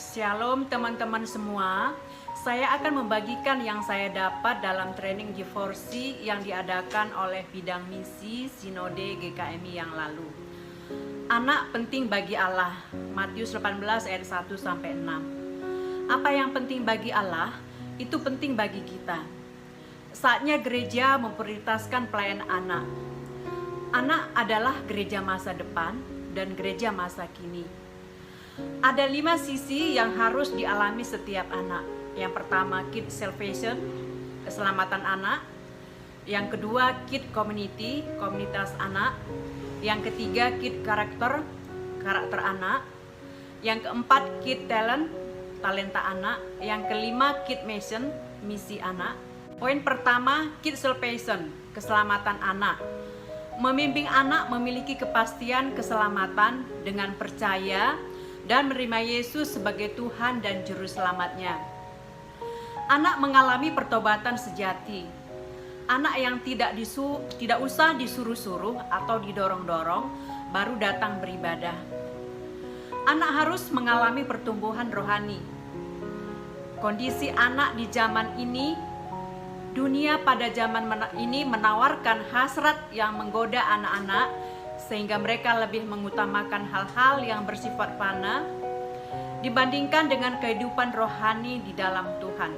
Shalom teman-teman semua. Saya akan membagikan yang saya dapat dalam training G4C yang diadakan oleh bidang misi Sinode GKMI yang lalu. Anak penting bagi Allah, Matius 18 ayat 1-6. Apa yang penting bagi Allah, itu penting bagi kita. Saatnya gereja memprioritaskan pelayanan anak. Anak adalah gereja masa depan dan gereja masa kini. Ada 5 sisi yang harus dialami setiap anak. Yang pertama, kid salvation, keselamatan anak. Yang kedua, kid community, komunitas anak. Yang ketiga, kid karakter, karakter anak. Yang keempat, kid talent, talenta anak. Yang kelima, kid mission, misi anak. Poin pertama, kid salvation, keselamatan anak. Membimbing anak memiliki kepastian keselamatan dengan percaya dan menerima Yesus sebagai Tuhan dan Juru Selamatnya. Anak mengalami pertobatan sejati. Anak yang tidak usah disuruh-suruh atau didorong-dorong baru datang beribadah. Anak harus mengalami pertumbuhan rohani. Kondisi anak di zaman ini, dunia pada zaman ini menawarkan hasrat yang menggoda anak-anak sehingga mereka lebih mengutamakan hal-hal yang bersifat fana dibandingkan dengan kehidupan rohani di dalam Tuhan.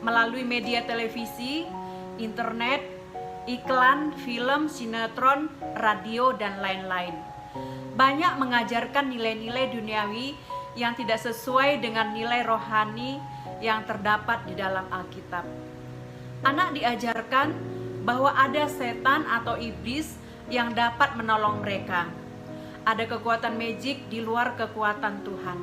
Melalui media televisi, internet, iklan, film, sinetron, radio, dan lain-lain. Banyak mengajarkan nilai-nilai duniawi yang tidak sesuai dengan nilai rohani yang terdapat di dalam Alkitab. Anak diajarkan bahwa ada setan atau iblis yang dapat menolong mereka. Ada kekuatan magic di luar kekuatan Tuhan.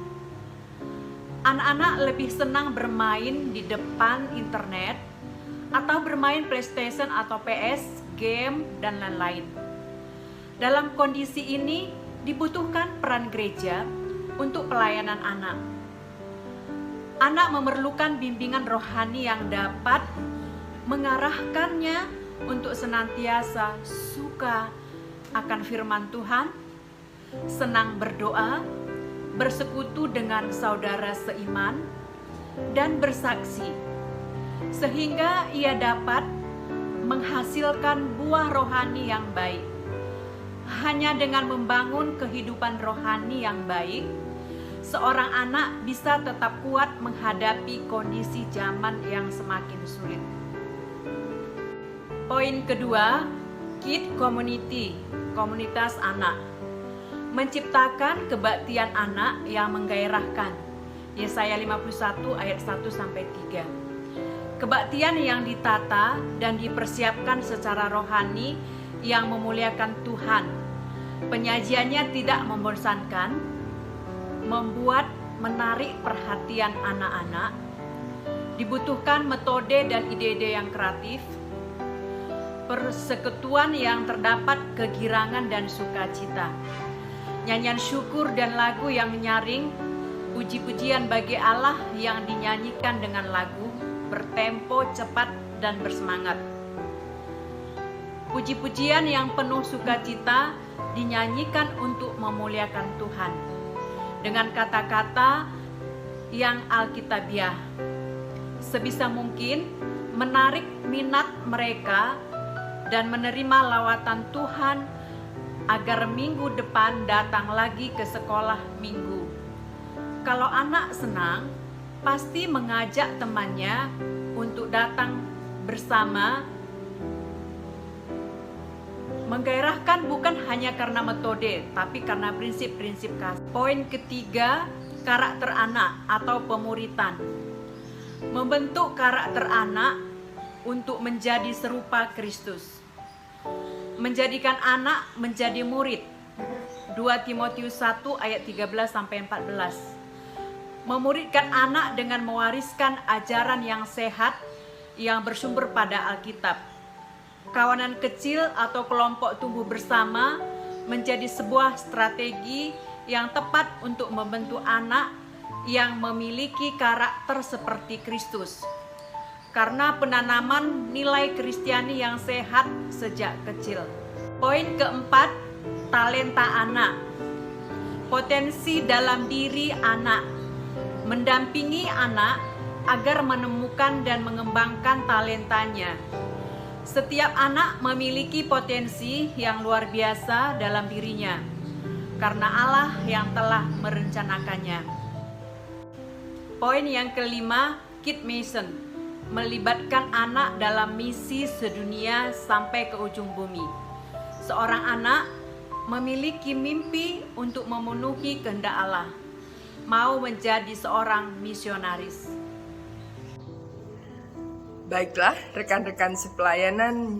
Anak-anak lebih senang bermain di depan internet atau bermain PlayStation atau PS, game, dan lain-lain. Dalam kondisi ini dibutuhkan peran gereja untuk pelayanan anak. Anak memerlukan bimbingan rohani yang dapat mengarahkannya untuk senantiasa suka akan firman Tuhan, senang berdoa, bersekutu dengan saudara seiman, dan bersaksi, sehingga ia dapat menghasilkan buah rohani yang baik. Hanya dengan membangun kehidupan rohani yang baik, seorang anak bisa tetap kuat menghadapi kondisi zaman yang semakin sulit. Poin kedua, kid community, komunitas anak. Menciptakan kebaktian anak yang menggairahkan. Yesaya 51 ayat 1-3. Kebaktian yang ditata dan dipersiapkan secara rohani yang memuliakan Tuhan. Penyajiannya tidak membosankan, membuat menarik perhatian anak-anak. Dibutuhkan metode dan ide-ide yang kreatif. Persekutuan yang terdapat kegirangan dan sukacita. Nyanyian syukur dan lagu yang menyaring, puji-pujian bagi Allah yang dinyanyikan dengan lagu bertempo cepat dan bersemangat. Puji-pujian yang penuh sukacita dinyanyikan untuk memuliakan Tuhan dengan kata-kata yang alkitabiah. Sebisa mungkin menarik minat mereka dan menerima lawatan Tuhan agar minggu depan datang lagi ke sekolah minggu. Kalau anak senang, pasti mengajak temannya untuk datang bersama. Menggairahkan bukan hanya karena metode, tapi karena prinsip-prinsip kasih. Poin ketiga, karakter anak atau pemuritan. Membentuk karakter anak untuk menjadi serupa Kristus. Menjadikan anak menjadi murid. 2 Timotius 1 ayat 13-14. Memuridkan anak dengan mewariskan ajaran yang sehat yang bersumber pada Alkitab. Kawanan kecil atau kelompok tumbuh bersama menjadi sebuah strategi yang tepat untuk membentuk anak yang memiliki karakter seperti Kristus. Karena penanaman nilai Kristiani yang sehat sejak kecil. Poin keempat, talenta anak. Potensi dalam diri anak. mendampingi anak agar menemukan dan mengembangkan talentanya. Setiap anak memiliki potensi yang luar biasa dalam dirinya, karena Allah yang telah merencanakannya. Poin yang kelima, Kid Mission, melibatkan anak dalam misi sedunia sampai ke ujung bumi. Seorang anak memiliki mimpi untuk memenuhi kehendak Allah, mau menjadi seorang misionaris. Baiklah, rekan-rekan sepelayanan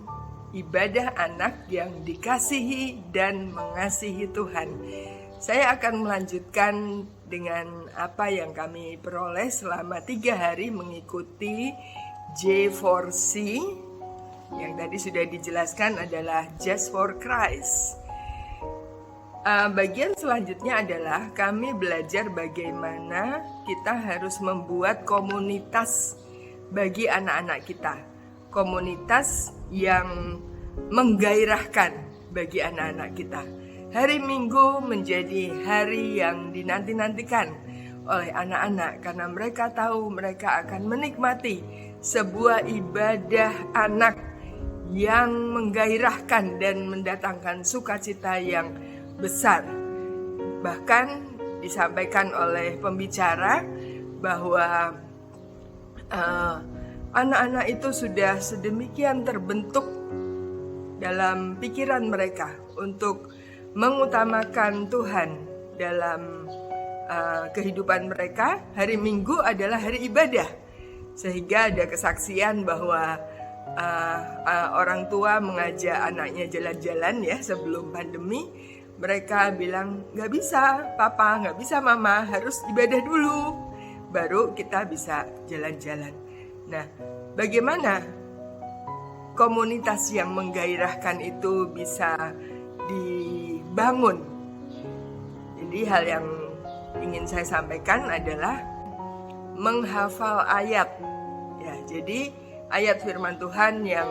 ibadah anak yang dikasihi dan mengasihi Tuhan. Saya akan melanjutkan dengan apa yang kami peroleh selama 3 hari mengikuti J4C, yang tadi sudah dijelaskan adalah Just for Christ. Bagian selanjutnya adalah kami belajar bagaimana kita harus membuat komunitas bagi anak-anak kita. Komunitas yang menggairahkan bagi anak-anak kita. Hari Minggu menjadi hari yang dinanti-nantikan oleh anak-anak karena mereka tahu mereka akan menikmati sebuah ibadah anak yang menggairahkan dan mendatangkan sukacita yang besar. Bahkan disampaikan oleh pembicara bahwa anak-anak itu sudah sedemikian terbentuk dalam pikiran mereka untuk mengutamakan Tuhan dalam kehidupan mereka. Hari Minggu adalah hari ibadah, sehingga ada kesaksian bahwa orang tua mengajak anaknya jalan-jalan ya sebelum pandemi. Mereka bilang, gak bisa papa, gak bisa mama, harus ibadah dulu, baru kita bisa jalan-jalan. Nah, bagaimana komunitas yang menggairahkan itu bisa dibangun? Jadi hal yang ingin saya sampaikan adalah menghafal ayat. Ya, jadi ayat firman Tuhan yang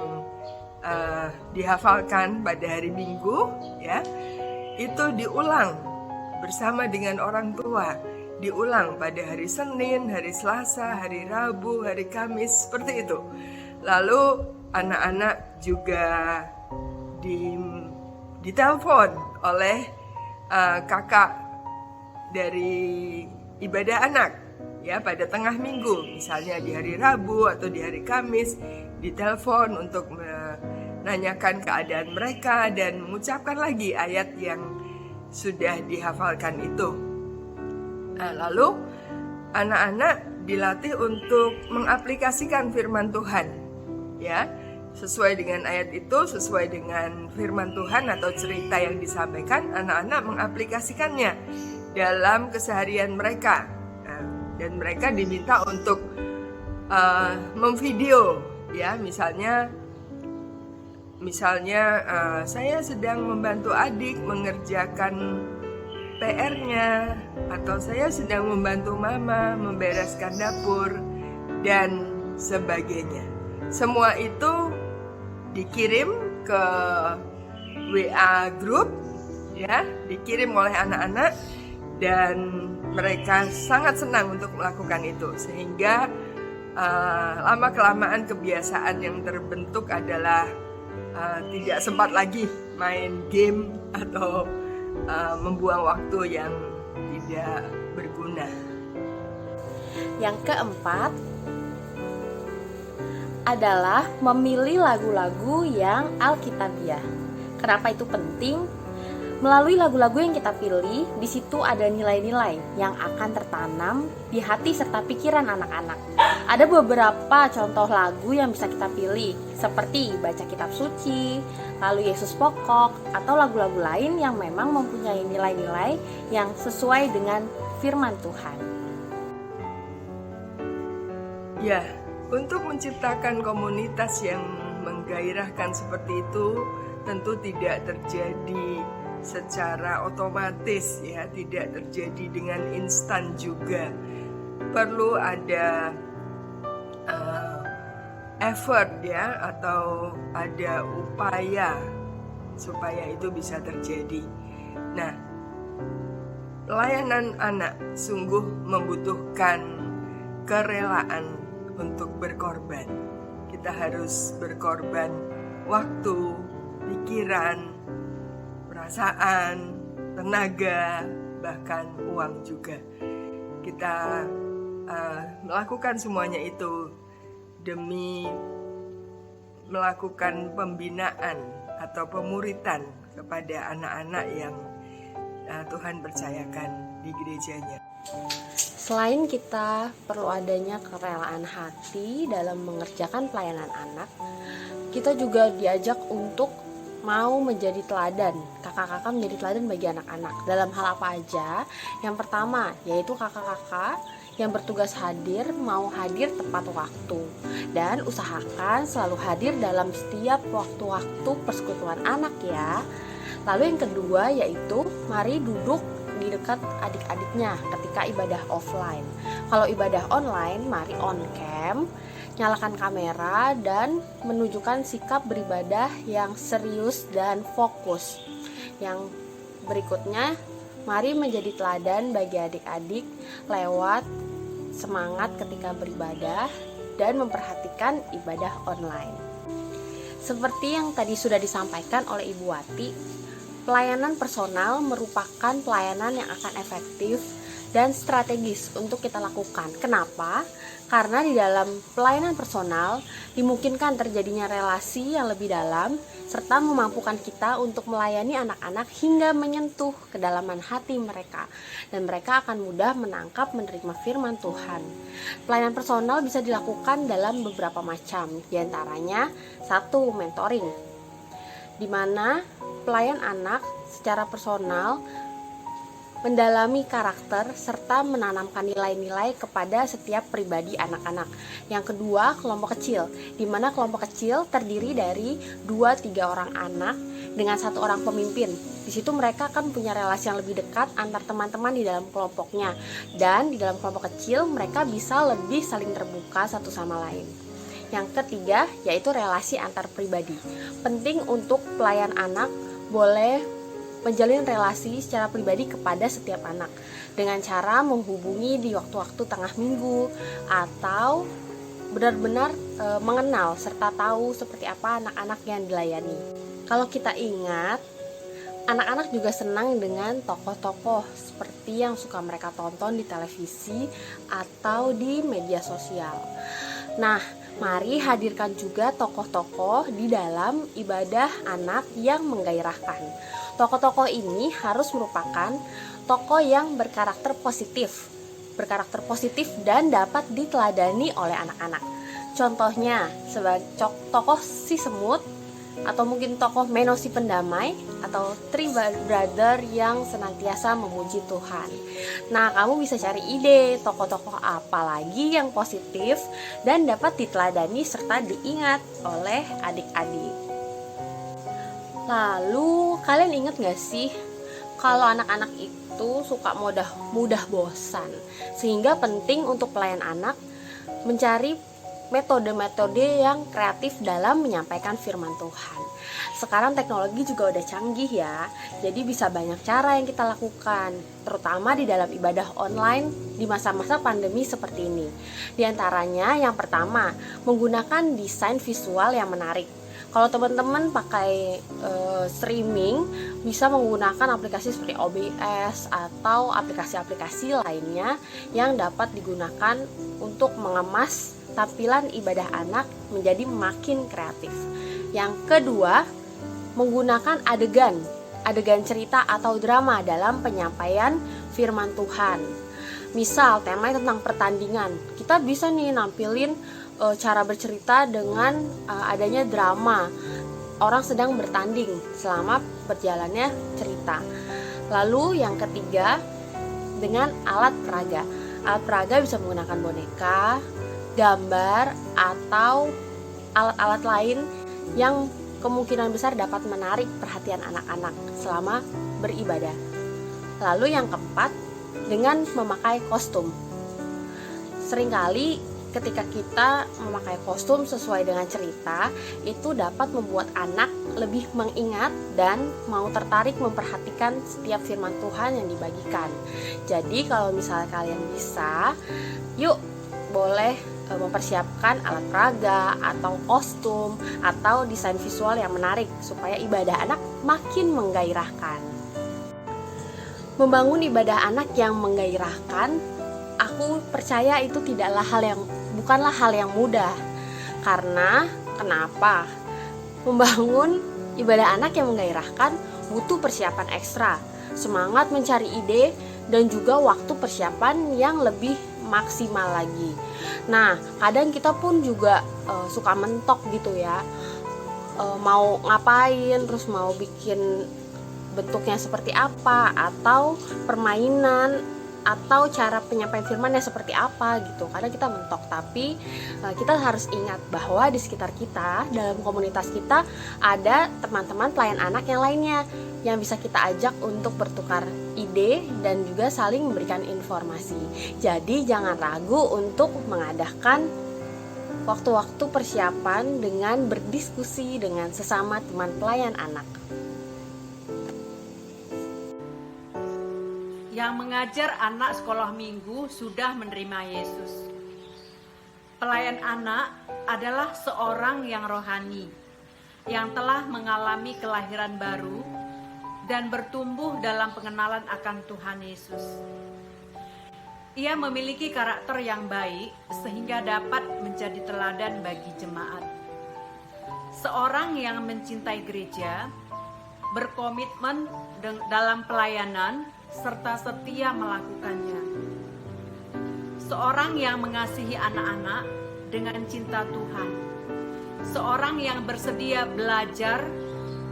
dihafalkan pada hari Minggu, ya, itu diulang bersama dengan orang tua, diulang pada hari Senin, hari Selasa, hari Rabu, hari Kamis, seperti itu. Lalu anak-anak juga ditelepon oleh kakak dari ibadah anak, ya, pada tengah minggu, misalnya di hari Rabu atau di hari Kamis, ditelepon untuk menanyakan keadaan mereka dan mengucapkan lagi ayat yang sudah dihafalkan itu. Nah, lalu anak-anak dilatih untuk mengaplikasikan firman Tuhan, ya, sesuai dengan ayat itu, sesuai dengan firman Tuhan atau cerita yang disampaikan, anak-anak mengaplikasikannya dalam keseharian mereka. Dan mereka diminta untuk memvideo, ya, misalnya saya sedang membantu adik mengerjakan PR-nya, atau saya sedang membantu mama membereskan dapur dan sebagainya. Semua itu dikirim ke WA group, ya, dikirim oleh anak-anak, dan mereka sangat senang untuk melakukan itu, sehingga lama-kelamaan kebiasaan yang terbentuk adalah tidak sempat lagi main game atau membuang waktu yang tidak berguna. Yang keempat adalah memilih lagu-lagu yang alkitabiah. Kenapa itu penting? Melalui lagu-lagu yang kita pilih, di situ ada nilai-nilai yang akan tertanam di hati serta pikiran anak-anak. Ada beberapa contoh lagu yang bisa kita pilih, seperti baca kitab suci, lalu Yesus Pokok, atau lagu-lagu lain yang memang mempunyai nilai-nilai yang sesuai dengan firman Tuhan. Ya, untuk menciptakan komunitas yang menggairahkan seperti itu tentu tidak terjadi secara otomatis, ya, tidak terjadi dengan instan juga. Perlu ada effort, ya, atau ada upaya supaya itu bisa terjadi. Nah, Pelayanan anak sungguh membutuhkan kerelaan untuk berkorban. Kita harus berkorban waktu, pikiran, perasaan, tenaga, bahkan uang juga. Kita melakukan semuanya itu demi melakukan pembinaan atau pemuritan kepada anak-anak yang Tuhan percayakan di gerejanya. Selain kita perlu adanya kerelaan hati dalam mengerjakan pelayanan anak, kita juga diajak untuk mau menjadi teladan. Kakak-kakak menjadi teladan bagi anak-anak. Dalam hal apa aja? Yang pertama, yaitu kakak-kakak yang bertugas hadir, mau hadir tepat waktu. Dan usahakan selalu hadir dalam setiap waktu-waktu persekutuan anak ya. Lalu yang kedua yaitu mari duduk di dekat adik-adiknya ketika ibadah offline. Kalau ibadah online, mari on cam, nyalakan kamera dan menunjukkan sikap beribadah yang serius dan fokus. Yang berikutnya, mari menjadi teladan bagi adik-adik lewat semangat ketika beribadah dan memperhatikan ibadah online. Seperti yang tadi sudah disampaikan oleh Ibu Wati, pelayanan personal merupakan pelayanan yang akan efektif dan strategis untuk kita lakukan. Kenapa? Karena di dalam pelayanan personal dimungkinkan terjadinya relasi yang lebih dalam serta memampukan kita untuk melayani anak-anak hingga menyentuh kedalaman hati mereka, dan mereka akan mudah menangkap menerima firman Tuhan. Pelayanan personal bisa dilakukan dalam beberapa macam, diantaranya 1. Mentoring, di mana pelayan anak secara personal mendalami karakter serta menanamkan nilai-nilai kepada setiap pribadi anak-anak. Yang kedua, kelompok kecil, di mana kelompok kecil terdiri dari 2-3 orang anak dengan 1 orang pemimpin. Di situ mereka akan punya relasi yang lebih dekat antar teman-teman di dalam kelompoknya, dan di dalam kelompok kecil mereka bisa lebih saling terbuka satu sama lain. Yang ketiga, yaitu relasi antar pribadi. Penting untuk pelayan anak boleh menjalin relasi secara pribadi kepada setiap anak dengan cara menghubungi di waktu-waktu tengah minggu atau benar-benar mengenal serta tahu seperti apa anak-anak yang dilayani. Kalau kita ingat, anak-anak juga senang dengan tokoh-tokoh seperti yang suka mereka tonton di televisi atau di media sosial. Nah, mari hadirkan juga tokoh-tokoh di dalam ibadah anak yang menggairahkan. Tokoh-tokoh ini harus merupakan tokoh yang berkarakter positif dan dapat diteladani oleh anak-anak. Contohnya sebagai tokoh si semut, atau mungkin tokoh Meno si pendamai, atau Three Brother yang senantiasa memuji Tuhan. Nah, kamu bisa cari ide tokoh-tokoh apa lagi yang positif dan dapat diteladani serta diingat oleh adik-adik. Lalu, kalian ingat gak sih kalau anak-anak itu suka mudah bosan, sehingga penting untuk pelayan anak mencari metode-metode yang kreatif dalam menyampaikan firman Tuhan. Sekarang teknologi juga udah canggih ya, jadi bisa banyak cara yang kita lakukan, terutama di dalam ibadah online di masa-masa pandemi seperti ini. Di antaranya yang pertama, menggunakan desain visual yang menarik. Kalau teman-teman pakai streaming, bisa menggunakan aplikasi seperti OBS atau aplikasi-aplikasi lainnya yang dapat digunakan untuk mengemas tampilan ibadah anak menjadi makin kreatif. Yang kedua, menggunakan adegan cerita atau drama dalam penyampaian firman Tuhan. Misal temanya tentang pertandingan, kita bisa nih nampilin cara bercerita dengan adanya drama, orang sedang bertanding selama berjalannya cerita. Lalu yang ketiga, dengan alat peraga. Alat peraga bisa menggunakan boneka, gambar, atau alat-alat lain yang kemungkinan besar dapat menarik perhatian anak-anak selama beribadah. Lalu yang keempat, dengan memakai kostum. Seringkali ketika kita memakai kostum sesuai dengan cerita, itu dapat membuat anak lebih mengingat dan mau tertarik memperhatikan setiap firman Tuhan yang dibagikan. Jadi kalau misalnya kalian bisa, yuk boleh mempersiapkan alat peraga atau kostum atau desain visual yang menarik supaya ibadah anak makin menggairahkan. Membangun ibadah anak yang menggairahkan, aku percaya itu bukanlah hal yang mudah. Karena kenapa? Membangun ibadah anak yang menggairahkan butuh persiapan ekstra, semangat mencari ide, dan juga waktu persiapan yang lebih maksimal lagi. Nah, kadang kita pun juga suka mentok gitu ya, mau ngapain, terus mau bikin bentuknya seperti apa, atau permainan, atau cara penyampaian firmannya seperti apa gitu. Kadang kita mentok, tapi kita harus ingat bahwa di sekitar kita, dalam komunitas kita, ada teman-teman pelayan anak yang lainnya yang bisa kita ajak untuk bertukar ide dan juga saling memberikan informasi. Jadi jangan ragu untuk mengadakan waktu-waktu persiapan dengan berdiskusi dengan sesama teman pelayan anak. Yang mengajar anak sekolah minggu sudah menerima Yesus. Pelayan anak adalah seorang yang rohani, yang telah mengalami kelahiran baru dan bertumbuh dalam pengenalan akan Tuhan Yesus. Ia memiliki karakter yang baik sehingga dapat menjadi teladan bagi jemaat. Seorang yang mencintai gereja, berkomitmen dalam pelayanan, serta setia melakukannya. Seorang yang mengasihi anak-anak dengan cinta Tuhan. Seorang yang bersedia belajar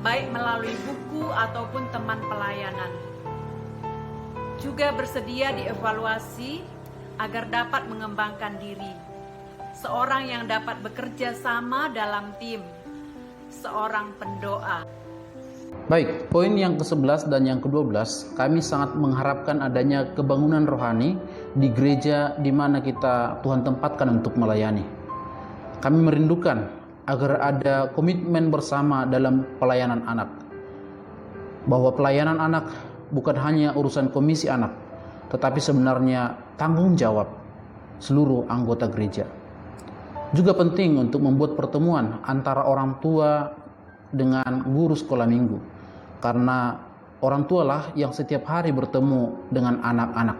baik melalui buku ataupun teman pelayanan. Juga bersedia dievaluasi agar dapat mengembangkan diri. Seorang yang dapat bekerja sama dalam tim. Seorang pendoa. Baik, poin yang ke-11 dan yang ke-12, kami sangat mengharapkan adanya kebangunan rohani di gereja di mana Tuhan tempatkan untuk melayani. Kami merindukan agar ada komitmen bersama dalam pelayanan anak. Bahwa pelayanan anak bukan hanya urusan komisi anak, tetapi sebenarnya tanggung jawab seluruh anggota gereja. Juga penting untuk membuat pertemuan antara orang tua dengan guru sekolah minggu, karena orang tualah yang setiap hari bertemu dengan anak-anak.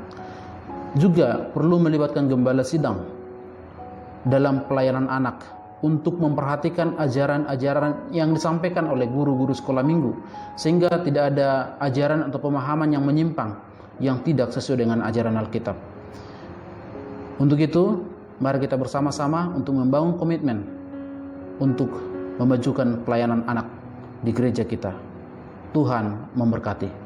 Juga perlu melibatkan gembala sidang dalam pelayanan anak untuk memperhatikan ajaran-ajaran yang disampaikan oleh guru-guru sekolah minggu, sehingga tidak ada ajaran atau pemahaman yang menyimpang yang tidak sesuai dengan ajaran Alkitab. Untuk itu, mari kita bersama-sama untuk membangun komitmen untuk memajukan pelayanan anak di gereja kita. Tuhan memberkati.